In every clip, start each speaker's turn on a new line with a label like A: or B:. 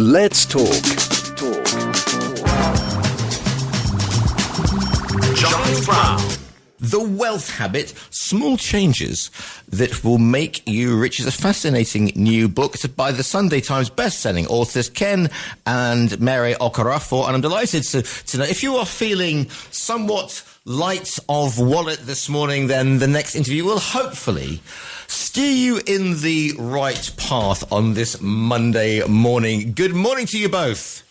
A: Let's talk.
B: Charles Brown.
C: The Wealth Habit, Small Changes That Will Make You Rich is a fascinating new book. It's by the Sunday Times best-selling authors Ken and Mary Okoroafor. And I'm delighted to know if you are feeling somewhat light of wallet this morning, then the next interview will hopefully steer you in the right path on this Monday morning. Good morning to you both.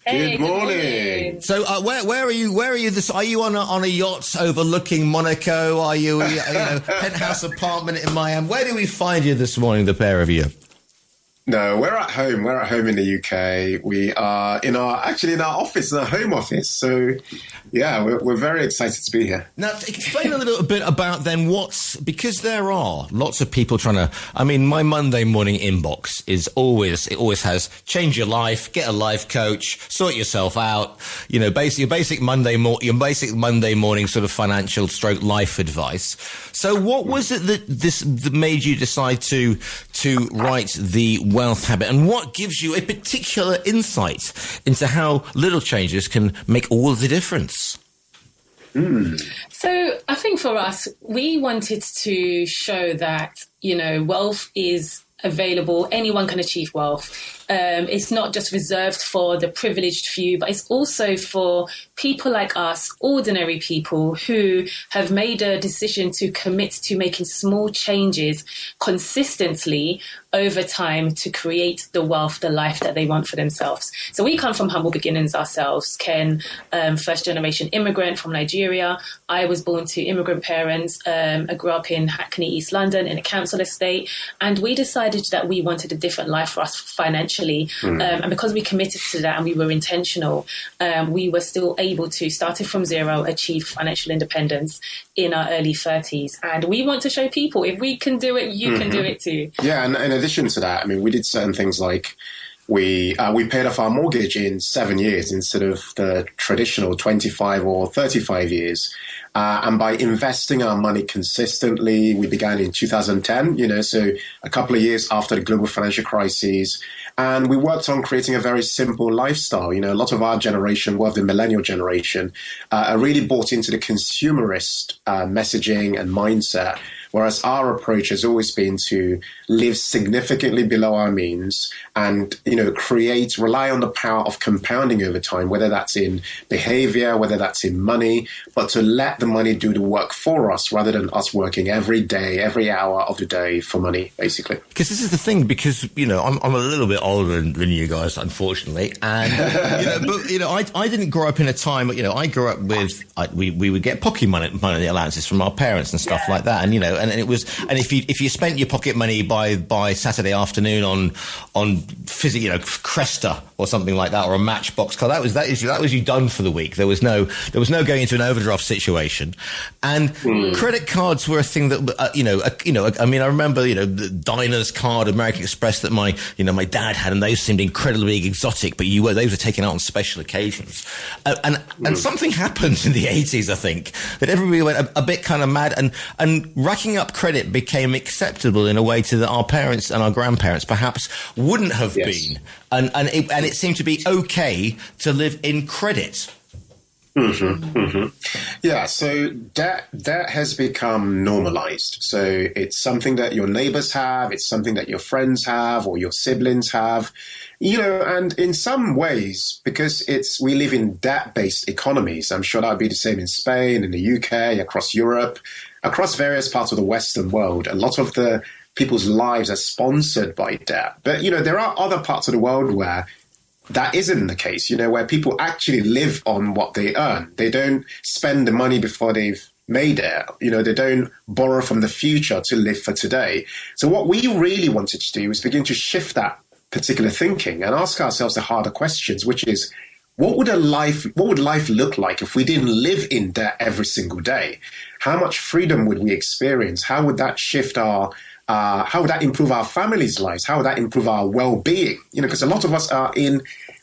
D: Hey, good morning.
C: So, where are you? Where are you? Are you on a yacht overlooking Monaco? Are you, penthouse apartment in Miami? Where do we find you this morning, the pair of you?
D: No, we're at home. We're at home in the UK. We are in our office, in our home office. So, yeah, we're very excited to be here.
C: Now, explain a little bit about then because there are lots of people trying to, my Monday morning inbox always has change your life, get a life coach, sort yourself out, your basic Monday morning sort of financial stroke life advice. So what was it that made you decide to write The Wealth Habit, and what gives you a particular insight into how little changes can make all of the difference?
E: So I think for us, we wanted to show that, wealth is available. Anyone can achieve wealth. It's not just reserved for the privileged few, but it's also for people like us, ordinary people who have made a decision to commit to making small changes consistently over time to create the wealth, the life that they want for themselves. So we come from humble beginnings ourselves. Ken, first generation immigrant from Nigeria. I was born to immigrant parents. I grew up in Hackney, East London, in a council estate. And we decided that we wanted a different life for us financially. And because we committed to that and we were intentional, we were still able to, starting from zero, achieve financial independence in our early 30s. And we want to show people, if we can do it, you can do it too.
D: Yeah, and in addition to that, we did certain things like we paid off our mortgage in 7 years instead of the traditional 25 or 35 years. And by investing our money consistently, we began in 2010, so a couple of years after the global financial crisis. And we worked on creating a very simple lifestyle. A lot of our generation, the millennial generation, are really bought into the consumerist messaging and mindset. Whereas our approach has always been to live significantly below our means and, rely on the power of compounding over time, whether that's in behavior, whether that's in money, but to let the money do the work for us rather than us working every day, every hour of the day for money, basically.
C: Because this is the thing, because, I'm a little bit older than you guys, unfortunately. And, I didn't grow up in a time, I grew up with, we would get pocket money allowances from our parents and stuff like that. And, and it was, and if you spent your pocket money by Saturday afternoon on Cresta or something like that, or a Matchbox car, that was you done for the week. There was no going into an overdraft situation, and credit cards were a thing that I remember the Diners card, American Express that my dad had, and those seemed incredibly exotic, but those were taken out on special occasions, and something happened in the 80s, I think, that everybody went a bit kind of mad, and racking up credit became acceptable in a way that our parents and our grandparents perhaps wouldn't have been, and it seemed to be okay to live in credit.
D: Yeah, so debt has become normalized. So it's something that your neighbors have, it's something that your friends have or your siblings have, and in some ways, because we live in debt-based economies, I'm sure that would be the same in Spain, in the UK, across Europe, across various parts of the Western world. A lot of the people's lives are sponsored by debt. But, there are other parts of the world where that isn't the case, where people actually live on what they earn. They don't spend the money before they've made it. They don't borrow from the future to live for today. So what we really wanted to do was begin to shift that particular thinking and ask ourselves the harder questions, which is, what would life look like if we didn't live in debt every single day? How much freedom would we experience? How would that shift how would that improve our families' lives? How would that improve our well-being? Because a lot of us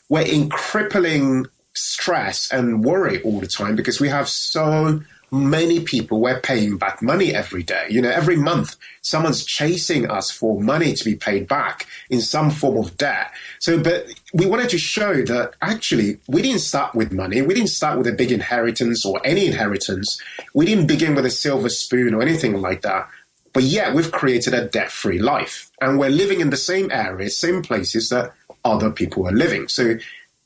D: we're in crippling stress and worry all the time because we have so many people, we're paying back money every day. Every month, someone's chasing us for money to be paid back in some form of debt. But we wanted to show that actually we didn't start with money. We didn't start with a big inheritance or any inheritance. We didn't begin with a silver spoon or anything like that. But yet we've created a debt-free life. And we're living in the same areas, same places that other people are living.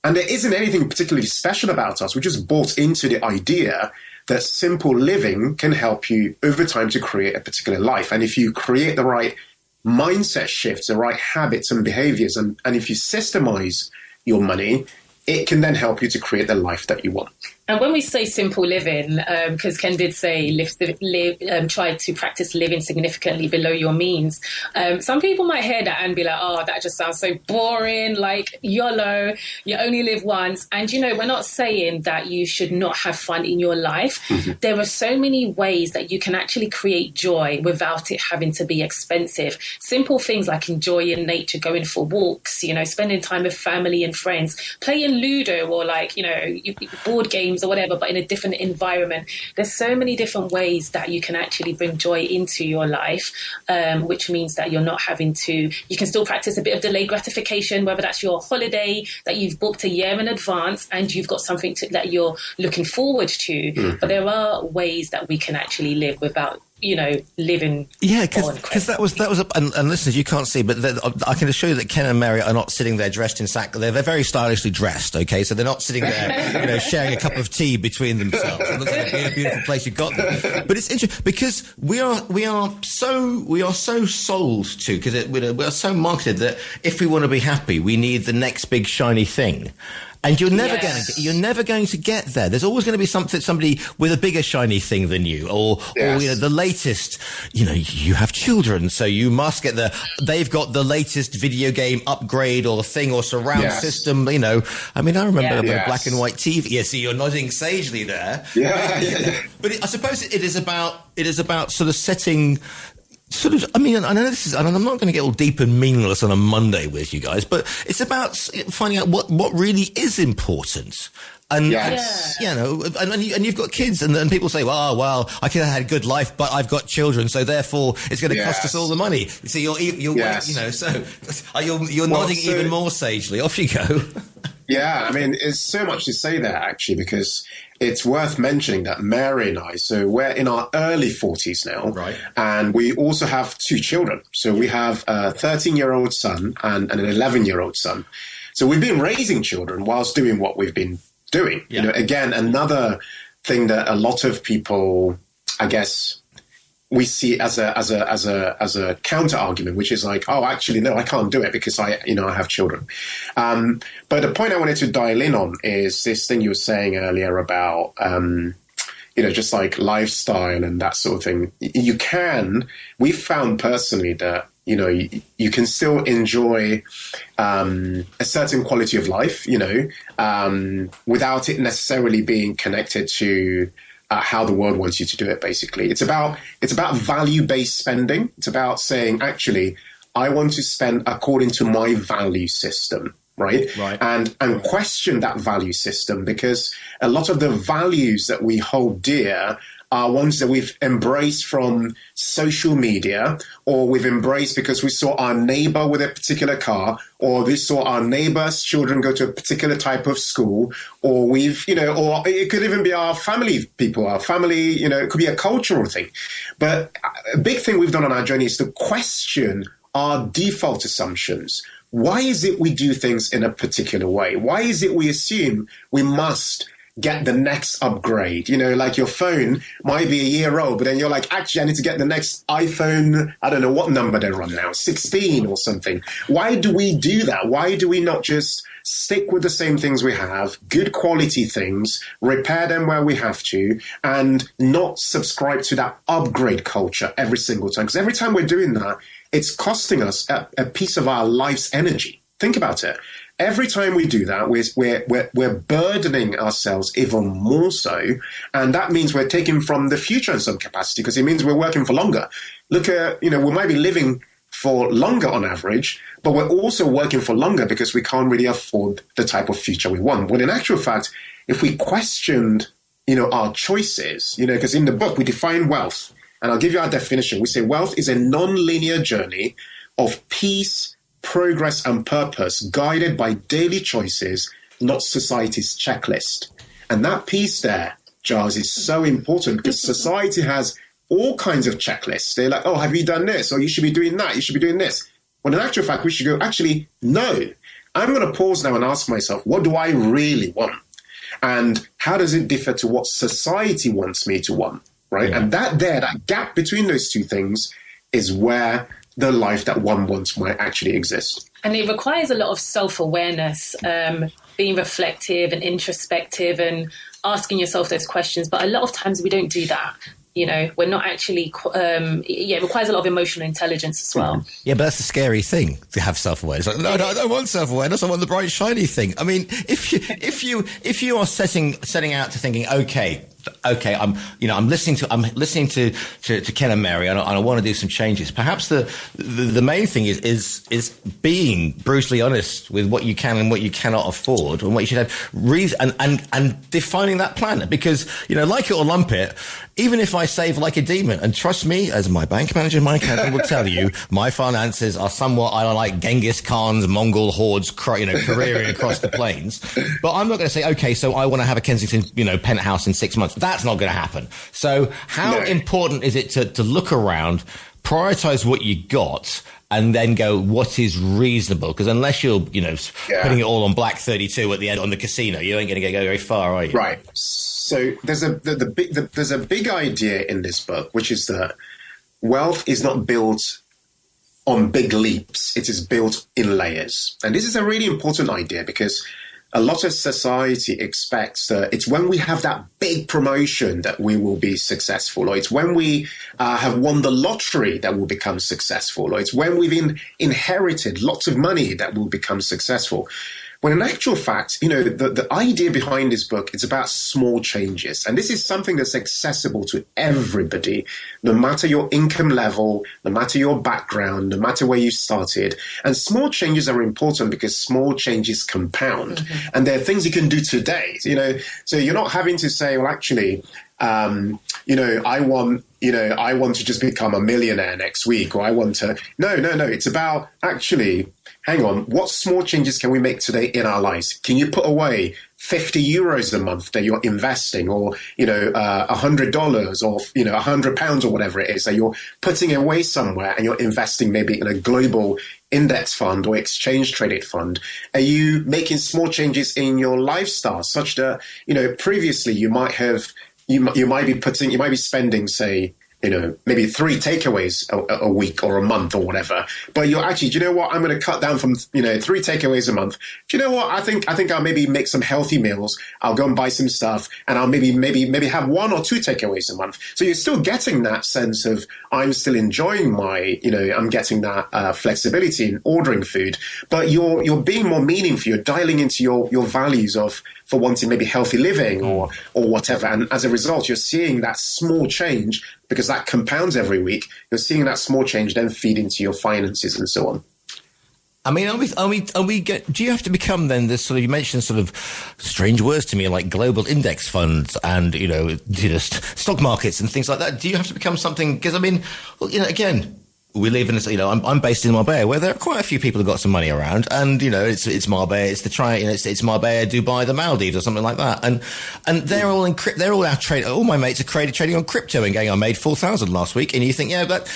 D: And there isn't anything particularly special about us. We just bought into the idea that simple living can help you over time to create a particular life. And if you create the right mindset shifts, the right habits and behaviors, and if you systemize your money, it can then help you to create the life that you want.
E: And when we say simple living, because Ken did say try to practice living significantly below your means, some people might hear that and be like, oh, that just sounds so boring, like YOLO, you only live once. And, we're not saying that you should not have fun in your life. Mm-hmm. There are so many ways that you can actually create joy without it having to be expensive. Simple things like enjoying nature, going for walks, spending time with family and friends, playing Ludo or board games or whatever, but in a different environment. There's so many different ways that you can actually bring joy into your life, which means that you're not having to, you can still practice a bit of delayed gratification, whether that's your holiday that you've booked a year in advance and you've got something that you're looking forward to. Mm-hmm. But there are ways that we can actually live without living.
C: Yeah, because that was and listeners, you can't see, but I can assure you that Ken and Mary are not sitting there dressed in sack. They're very stylishly dressed. Okay, so they're not sitting there, sharing a cup of tea between themselves. It looks like a beautiful place you've got there. But it's interesting because we are so sold to, because we are so marketed that if we want to be happy, we need the next big shiny thing. And you're never going to get there. There's always going to be somebody with a bigger shiny thing than you, or the latest. You have children, so you must get they've got the latest video game upgrade or thing or surround system. I remember a black and white TV. Yeah, so you're nodding sagely there.
D: Yeah.
C: But I suppose it is about sort of setting. I know this is, and I'm not going to get all deep and meaningless on a Monday with you guys, but it's about finding out what really is important. And, and you've got kids, and people say, well, I could have had a good life, but I've got children, so therefore it's going to cost us all the money. So you're nodding even more sagely. Off you go.
D: Yeah, there's so much to say there, actually, because it's worth mentioning that Mary and I, so we're in our early 40s now,
C: right?
D: And we also have 2 children. So we have a 13-year-old son and an 11-year-old son. So we've been raising children whilst doing what we've been doing.
C: Yeah.
D: Again, another thing that a lot of people, I guess, we see as a counter argument, which is like, oh, actually, no, I can't do it because I have children. But the point I wanted to dial in on is this thing you were saying earlier about, just like lifestyle and that sort of thing. We found personally that, you can still enjoy a certain quality of life, without it necessarily being connected to how the world wants you to do it, basically. It's about value-based spending. It's about saying, actually, I want to spend according to my value system, right? And question that value system, because a lot of the values that we hold dear are ones that we've embraced from social media, or we've embraced because we saw our neighbor with a particular car, or we saw our neighbor's children go to a particular type of school, or or it could even be our family people, it could be a cultural thing. But a big thing we've done on our journey is to question our default assumptions. Why is it we do things in a particular way? Why is it we assume we must get the next upgrade? Like your phone might be a year old, but then you're like, actually, I need to get the next iPhone. I don't know what number they're on now, 16 or something. Why do we do that? Why do we not just stick with the same things we have, good quality things, repair them where we have to, and not subscribe to that upgrade culture every single time? Because every time we're doing that, it's costing us a piece of our life's energy. Think about it. Every time we do that, we're burdening ourselves even more so. And that means we're taking from the future in some capacity, because it means we're working for longer. Look at, we might be living for longer on average, but we're also working for longer because we can't really afford the type of future we want. When in actual fact, if we questioned our choices, because in the book we define wealth, and I'll give you our definition. We say wealth is a non-linear journey of peace, progress, and purpose guided by daily choices, not society's checklist. And that piece there, Giles, is so important because society has all kinds of checklists. They're like, oh, have you done this? Or you should be doing that. You should be doing this. When in actual fact, we should go, actually, no. I'm going to pause now and ask myself, what do I really want? And how does it differ to what society wants me to want, right? Yeah. And that gap between those two things is where the life that one wants might actually exist.
E: And it requires a lot of self-awareness, being reflective and introspective and asking yourself those questions. But a lot of times we don't do that. We're not actually, it requires a lot of emotional intelligence as well.
C: Yeah, but that's a scary thing to have self-awareness. Like, no, I don't want self-awareness. I want the bright, shiny thing. I mean, if you are setting out to thinking, okay, I'm listening to Ken and Mary, and I want to do some changes. Perhaps the main thing is being brutally honest with what you can and what you cannot afford, and what you should have reason and defining that plan. Because like it or lump it, even if I save like a demon, and trust me, as my bank manager, my accountant will tell you, my finances are somewhat like Genghis Khan's Mongol hordes, careering across the plains. But I'm not going to say, okay, so I want to have a Kensington, penthouse in 6 months. That's not going to happen. So how important is it to look around, prioritize what you got, and then go, what is reasonable? Because unless you're, putting it all on Black 32 at the end on the casino, you ain't going to go very far, are you?
D: Right. So there's a big idea in this book, which is that wealth is not built on big leaps. It is built in layers. And this is a really important idea because a lot of society expects that it's when we have that big promotion that we will be successful, or it's when we have won the lottery that we'll become successful, or it's when we've inherited lots of money that we'll become successful. When in actual fact, the idea behind this book is about small changes. And this is something that's accessible to everybody, no matter your income level, no matter your background, no matter where you started. And small changes are important because small changes compound. Mm-hmm. And there are things you can do today, so you're not having to say, well, actually, I want to just become a millionaire next week, or I want to. No. It's about actually, hang on, what small changes can we make today in our lives? Can you put away 50 euros a month that you're investing, or, $100 or, £100 or whatever it is that you're putting away somewhere and you're investing maybe in a global index fund or exchange traded fund? Are you making small changes in your lifestyle such that, previously you might be spending, say, maybe 3 takeaways a week or a month or whatever. But you're actually, do you know what? I'm going to cut down from, 3 takeaways a month. Do you know what? I think I'll maybe make some healthy meals. I'll go and buy some stuff, and I'll maybe have 1 or 2 takeaways a month. So you're still getting that sense of, I'm still enjoying I'm getting that flexibility in ordering food, but you're being more meaningful. You're dialing into your values for wanting maybe healthy living or whatever. And as a result, you're seeing that small change, because that compounds every week. You're seeing that small change then feed into your finances and so on.
C: I mean, do you have to become then this sort of, you mentioned sort of strange words to me like global index funds and, stock markets and things like that. Do you have to become something? Because again, we live in I'm based in Marbella, where there are quite a few people who've got some money around, and it's Marbella, it's Marbella, Dubai, the Maldives, or something like that, and they're all our trade. All my mates are trading on crypto and going, I made 4,000 last week, and you think, but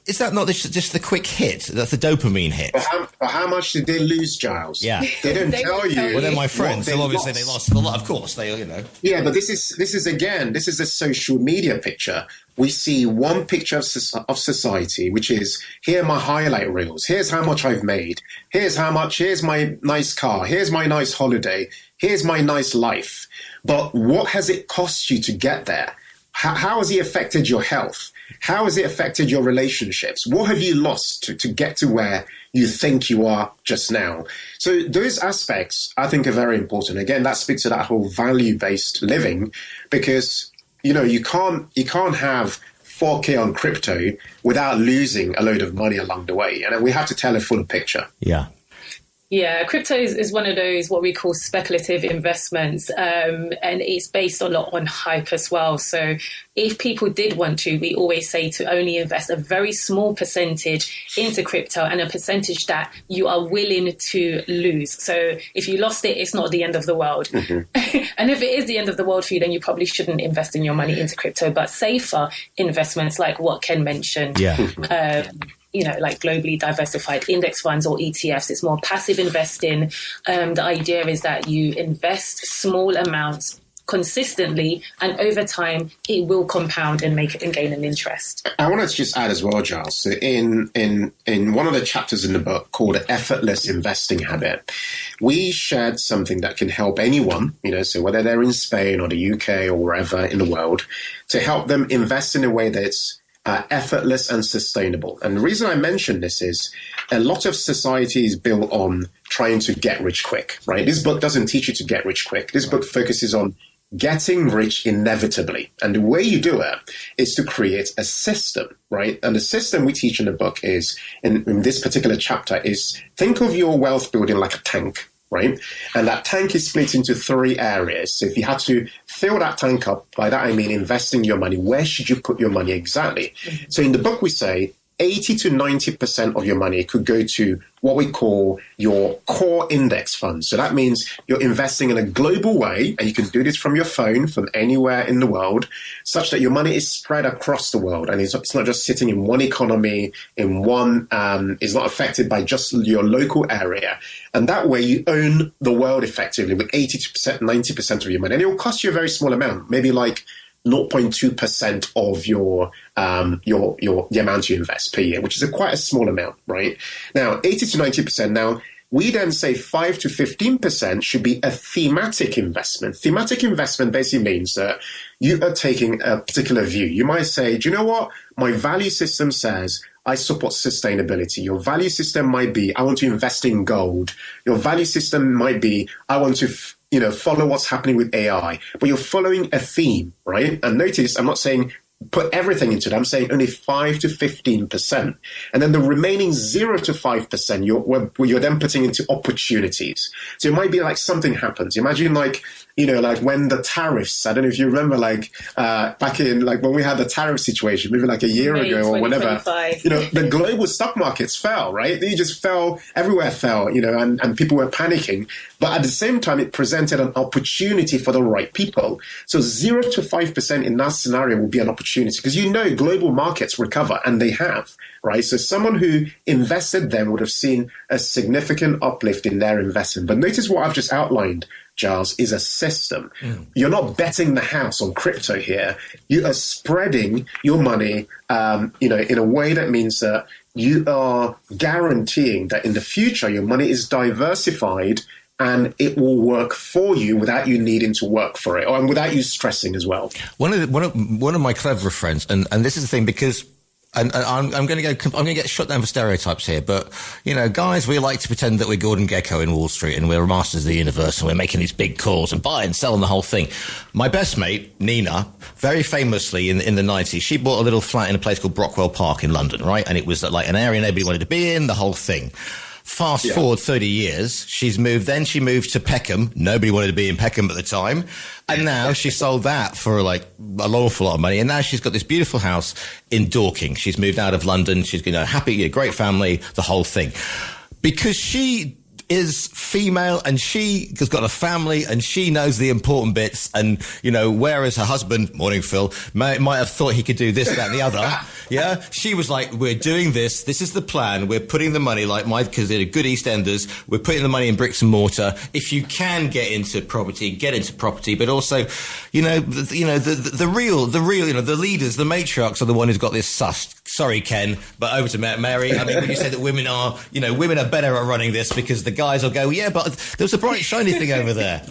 C: is that not just the quick hit? That's the dopamine hit.
D: But how much did they lose, Giles?
C: Yeah,
D: they don't tell you.
C: Well, they're my friends, so obviously they lost a lot. Of course,
D: Yeah, but this is a social media picture. We see one picture of society, which is, here are my highlight reels. Here's how much I've made. Here's my nice car. Here's my nice holiday. Here's my nice life. But what has it cost you to get there? How has it affected your health? How has it affected your relationships? What have you lost to get to where you think you are just now? So those aspects, I think, are very important. Again, that speaks to that whole value-based living, because you can't have 4K on crypto without losing a load of money along the way. And we have to tell a fuller picture.
C: Yeah.
E: Yeah, crypto is one of those what we call speculative investments, and it's based a lot on hype as well. So if people did want to, we always say to only invest a very small percentage into crypto and a percentage that you are willing to lose. So if you lost it, it's not the end of the world. Mm-hmm. And if it is the end of the world for you, then you probably shouldn't invest in your money into crypto, but safer investments like what Ken mentioned.
C: Yeah.
E: Like globally diversified index funds or ETFs. It's more passive investing. The idea is that you invest small amounts consistently, and over time, it will compound and gain an interest.
D: I want to just add as well, Giles. So in one of the chapters in the book called Effortless Investing Habit, we shared something that can help anyone, so whether they're in Spain or the UK or wherever in the world, to help them invest in a way that's effortless and sustainable. And the reason I mention this is a lot of society is built on trying to get rich quick, right? This book doesn't teach you to get rich quick. This book focuses on getting rich inevitably. And the way you do it is to create a system, right? And the system we teach in the book is, in this particular chapter, is think of your wealth building like a tank, right? And that tank is split into 3 areas. So if you had to fill that tank up, by that I mean investing your money, where should you put your money exactly? Mm-hmm. So in the book we say 80 to 90% of your money could go to what we call your core index fund. So that means you're investing in a global way, and you can do this from your phone, from anywhere in the world, such that your money is spread across the world. And it's not just sitting in one economy, is not affected by just your local area. And that way you own the world effectively with 80%, 90% of your money. And it will cost you a very small amount, maybe like 0.2% of the amount you invest per year, which is quite a small amount, right? Now, 80 to 90%. Now, we then say 5 to 15% should be a thematic investment. Thematic investment basically means that you are taking a particular view. You might say, do you know what? My value system says I support sustainability. Your value system might be, I want to invest in gold. Your value system might be, I want to follow what's happening with AI, but you're following a theme, right? And notice, I'm not saying put everything into it. I'm saying only 5 to 15%. And then the remaining 0 to 5%, you're then putting into opportunities. So it might be like something happens. Imagine like when the tariffs, I don't know if you remember, back in when we had the tariff situation, maybe like a year ago or whatever, the global stock markets fell, right? They just fell, everywhere fell, and people were panicking. But at the same time, it presented an opportunity for the right people. So 0 to 5% in that scenario will be an opportunity because global markets recover, and they have, right? So someone who invested then would have seen a significant uplift in their investment. But notice what I've just outlined, Giles, is a system. You're not betting the house on crypto here. You are spreading your money, in a way that means that you are guaranteeing that in the future your money is diversified and it will work for you without you needing to work for it, and without you stressing as well.
C: One of my clever friends, and this is the thing, because and I'm going to get shut down for stereotypes here, but guys, we like to pretend that we're Gordon Gekko in Wall Street and we're masters of the universe and we're making these big calls and buy and sell and the whole thing. My best mate, Nina, very famously in the 90s, she bought a little flat in a place called Brockwell Park in London, right? And it was like an area nobody wanted to be in, the whole thing. Fast forward 30 years, she moved to Peckham. Nobody wanted to be in Peckham at the time. And now she sold that for an awful lot of money. And now she's got this beautiful house in Dorking. She's moved out of London. She's happy, great family, the whole thing. Because she is female and she has got a family and she knows the important bits, and whereas her husband, morning Phil, might have thought he could do this, that and the other, she was like, we're doing this is the plan, we're putting the money, because they're good East Enders, we're putting the money in bricks and mortar. If you can get into property, but also the real the leaders, the matriarchs are the one who's got this sussed. Sorry, Ken, but over to Mary. I mean, when you say that women are better at running this because the guys will go, yeah, but there's a bright, shiny thing over there.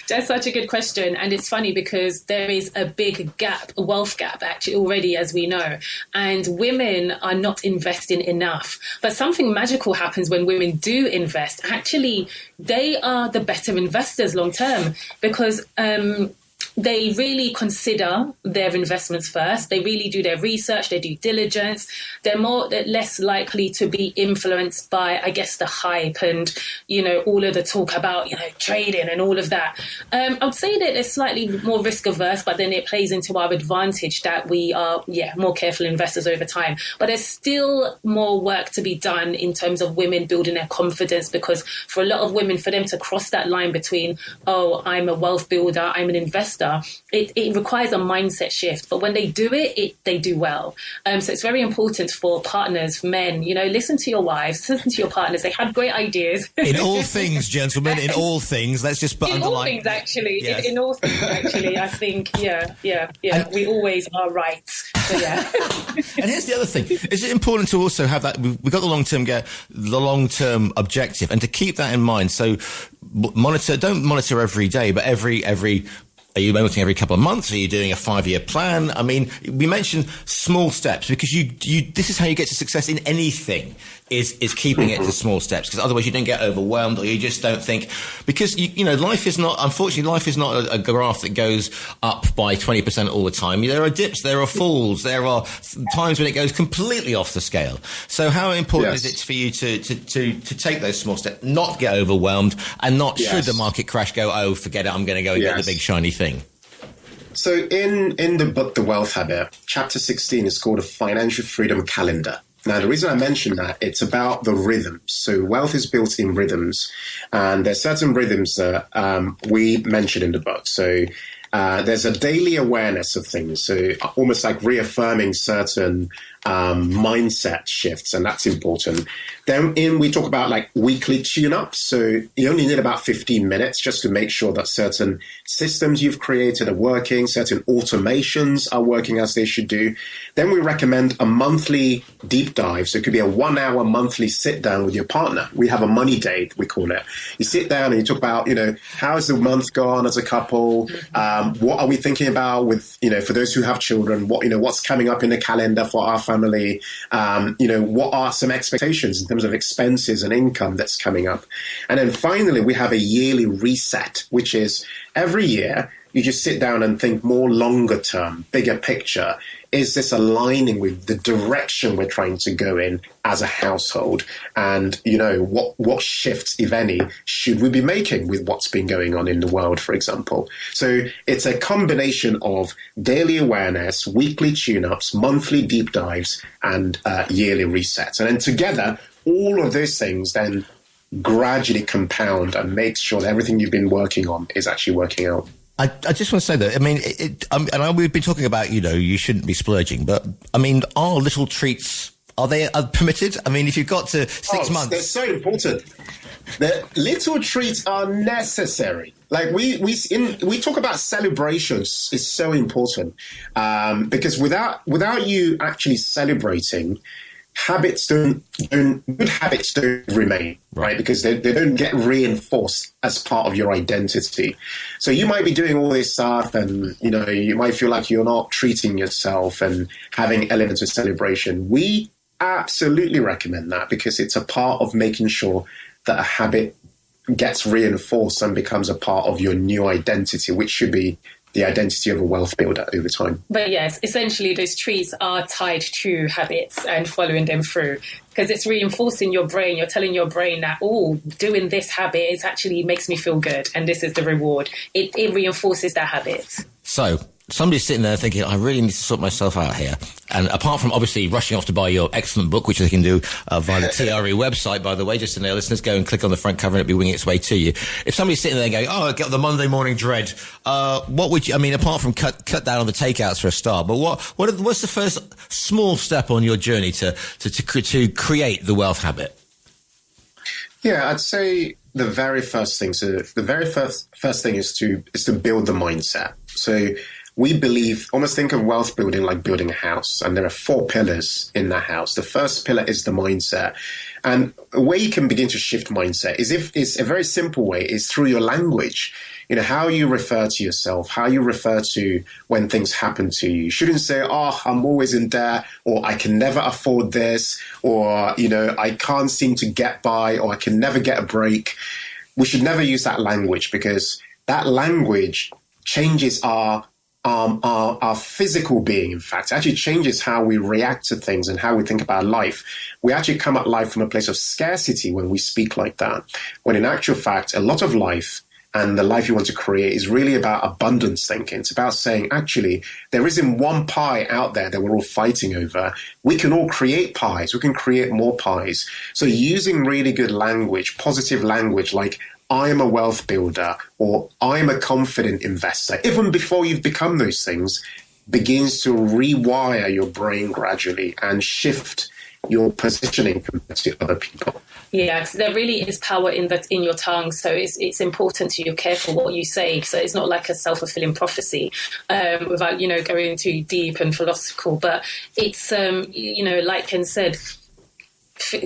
E: That's such a good question. And it's funny because there is a big gap, a wealth gap actually already, as we know. And women are not investing enough. But something magical happens when women do invest. Actually, they are the better investors long term because they really consider their investments first. They really do their research, their due diligence. They're less likely to be influenced by, I guess, the hype and, all of the talk about, trading and all of that. I'd say that they're slightly more risk averse, but then it plays into our advantage that we are, more careful investors over time. But there's still more work to be done in terms of women building their confidence, because for a lot of women, for them to cross that line between, oh, I'm a wealth builder, I'm an investor, it requires a mindset shift. But when they do it, they do well. So it's very important for partners, men, listen to your wives, listen to your partners. They have great ideas.
C: In all things, gentlemen, in all things, let's just put
E: in all things, actually.
C: Yes.
E: In all things, actually, I think, and we always are right. So, yeah.
C: And here's the other thing. Is it important to also have that, we've got the long-term objective, and to keep that in mind. So don't monitor every day, but are you monitoring every couple of months? Are you doing a 5-year plan? I mean, we mentioned small steps, because this is how you get to success in anything, is keeping it to small steps, because otherwise you don't get overwhelmed, or you just don't think, because life is not a graph that goes up by 20% all the time. There are dips, there are falls, there are times when it goes completely off the scale. So how important is it for you to take those small steps, not get overwhelmed, and not, should the market crash, go, oh, forget it, I'm going to go and get the big shiny thing?
D: So in the book, The Wealth Habit, chapter 16 is called A Financial Freedom Calendar. Now, the reason I mention that, it's about the rhythms. So wealth is built in rhythms, and there's certain rhythms that we mention in the book. So there's a daily awareness of things, so almost like reaffirming certain mindset shifts, and that's important. Then we talk about like weekly tune-ups. So you only need about 15 minutes just to make sure that certain systems you've created are working, certain automations are working as they should do. Then we recommend a monthly deep dive. So it could be a 1-hour monthly sit down with your partner. We have a money date, we call it. You sit down and you talk about, how's the month gone as a couple? What are we thinking about with, for those who have children, what's coming up in the calendar for our family? What are some expectations in terms of expenses and income that's coming up? And then finally, we have a yearly reset, which is every year you just sit down and think more longer term, bigger picture. Is this aligning with the direction we're trying to go in as a household? And, what shifts, if any, should we be making with what's been going on in the world, for example? So it's a combination of daily awareness, weekly tune-ups, monthly deep dives, and yearly resets. And then together, all of those things then gradually compound and make sure that everything you've been working on is actually working out.
C: I just want to say that, I mean, we've been talking about, you shouldn't be splurging, but, I mean, are little treats, are they permitted? I mean, if you've got to 6 months...
D: They're so important. The little treats are necessary. Like we talk about celebrations is so important, because without you actually celebrating, good habits don't remain, right? Because they don't get reinforced as part of your identity. So you might be doing all this stuff and, you might feel like you're not treating yourself and having elements of celebration. We absolutely recommend that, because it's a part of making sure that a habit gets reinforced and becomes a part of your new identity, which should be the identity of a wealth builder over time.
E: But yes, essentially those treats are tied to habits and following them through, because it's reinforcing your brain. You're telling your brain that, doing this habit is actually makes me feel good, and this is the reward. It reinforces that habit. So
C: somebody's sitting there thinking, I really need to sort myself out here. And apart from obviously rushing off to buy your excellent book, which they can do via the TRE website, by the way, just to know listeners, go and click on the front cover and it'll be winging its way to you. If somebody's sitting there going, I get the Monday morning dread, what would you, I mean, apart from cut down on the takeouts for a start, but what's the first small step on your journey to create the wealth habit?
D: Yeah, I'd say the very first thing. So the very first thing is to build the mindset. So we believe, almost think of wealth building like building a house, and there are 4 pillars in that house. The first pillar is the mindset. And a way you can begin to shift mindset is a very simple way, is through your language. How you refer to yourself, how you refer to when things happen to you. You shouldn't say, I'm always in debt, or I can never afford this, or, I can't seem to get by, or I can never get a break. We should never use that language, because that language changes our physical being. In fact, it actually changes how we react to things and how we think about life. We actually come at life from a place of scarcity when we speak like that, when in actual fact, a lot of life and the life you want to create is really about abundance thinking. It's about saying, actually, there isn't one pie out there that we're all fighting over. We can all create pies. We can create more pies. So using really good language, positive language, like I'm a wealth builder or I'm a confident investor, even before you've become those things, begins to rewire your brain gradually and shift your positioning compared to other people.
E: Yeah, there really is power in your tongue. So it's important to be careful what you say. So it's not like a self-fulfilling prophecy, without, going too deep and philosophical. But it's, like Ken said,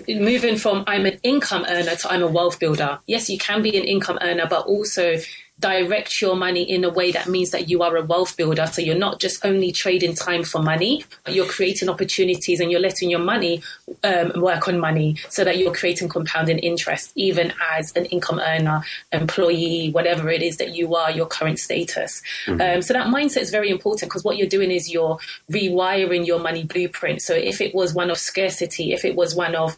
E: moving from I'm an income earner to I'm a wealth builder. Yes, you can be an income earner, but also direct your money in a way that means that you are a wealth builder. So you're not just only trading time for money, but you're creating opportunities and you're letting your money work on money so that you're creating compounding interest, even as an income earner, employee, whatever it is that you are, your current status. Mm-hmm. So that mindset is very important because what you're doing is you're rewiring your money blueprint. So if it was one of scarcity, if it was one of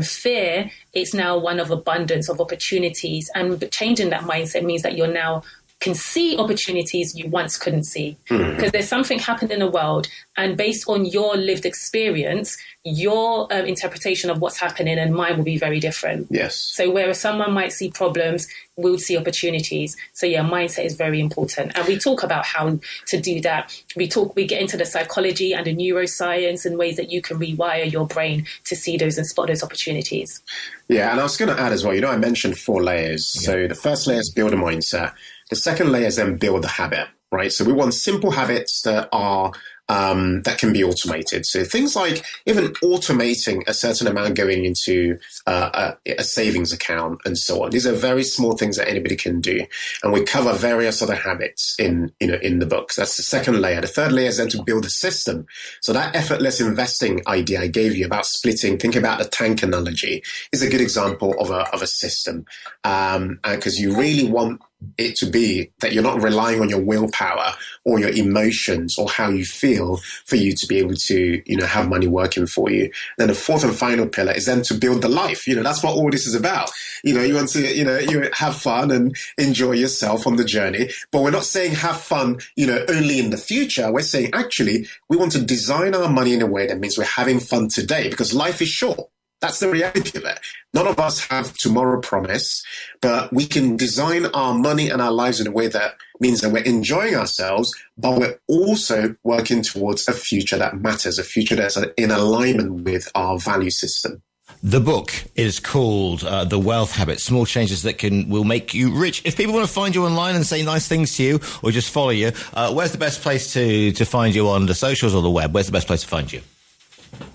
E: fear, it's now one of abundance, of opportunities. And changing that mindset means that you're now can see opportunities you once couldn't see. Because there's something happened in the world, and based on your lived experience, your interpretation of what's happening and mine will be very different.
D: Yes.
E: So whereas someone might see problems, we'll see opportunities. So yeah, mindset is very important. And we talk about how to do that. We get into the psychology and the neuroscience and ways that you can rewire your brain to see those and spot those opportunities.
D: Yeah, and I was going to add as well, I mentioned 4 layers. Yeah. So the first layer is build a mindset. The second layer is then build a habit, right? So we want simple habits that are that can be automated. So things like even automating a certain amount going into a savings account and so on. These are very small things that anybody can do. And we cover various other habits in the book. So that's the second layer. The third layer is then to build a system. So that effortless investing idea I gave you about splitting, think about the tank analogy, is a good example of a system. Because you really want it to be that you're not relying on your willpower or your emotions or how you feel for you to be able to, have money working for you. Then the fourth and final pillar is then to build the life. That's what all this is about. You want to, you have fun and enjoy yourself on the journey. But we're not saying have fun, only in the future. We're saying actually we want to design our money in a way that means we're having fun today because life is short. That's the reality of it. None of us have tomorrow promised, but we can design our money and our lives in a way that means that we're enjoying ourselves, but we're also working towards a future that matters, a future that's in alignment with our value system.
C: The book is called The Wealth Habit, Small Changes That Will Make You Rich. If people want to find you online and say nice things to you or just follow you, where's the best place to find you on the socials or the web? Where's the best place to find you?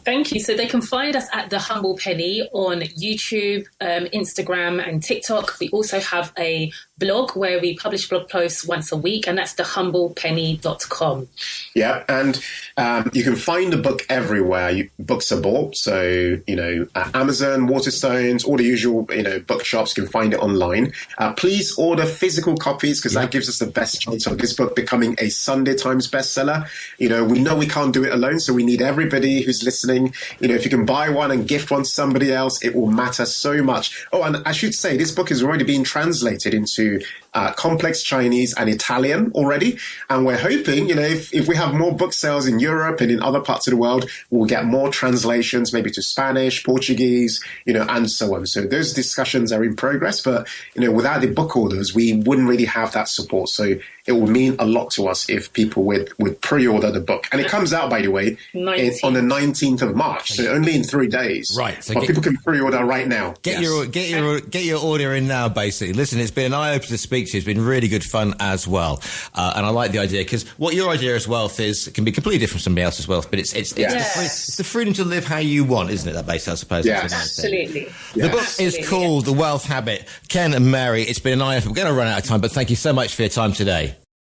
E: Thank you. So they can find us at The Humble Penny on YouTube, Instagram and TikTok. We also have a blog where we publish blog posts once a week, and that's thehumblepenny.com.
D: Yeah, and you can find the book everywhere books are bought. So, Amazon, Waterstones, all the usual, bookshops, you can find it online. Please order physical copies because that gives us the best chance of this book becoming a Sunday Times bestseller. We know we can't do it alone, so we need everybody who's listening. If you can buy one and gift one to somebody else, it will matter so much. Oh, and I should say this book is already being translated into complex Chinese and Italian already. And we're hoping, if we have more book sales in Europe and in other parts of the world, we'll get more translations, maybe to Spanish, Portuguese, and so on. So those discussions are in progress. But, without the book orders, we wouldn't really have that support. So it will mean a lot to us if people would pre-order the book. And it comes out, by the way, on the 19th of March. So only in 3 days.
C: Right. So
D: but people can pre-order right now.
C: Get your order in now, basically. Listen, it's been an eye-opener to speak to you. It's been really good fun as well. And I like the idea because what your idea as wealth is can be completely different from somebody else's wealth, but it's the freedom to live how you want, isn't it? That base, I suppose.
D: Yeah,
E: absolutely.
C: The book is called The Wealth Habit. Ken and Mary, it's been an eye-opener. We're going to run out of time, but thank you so much for your time today.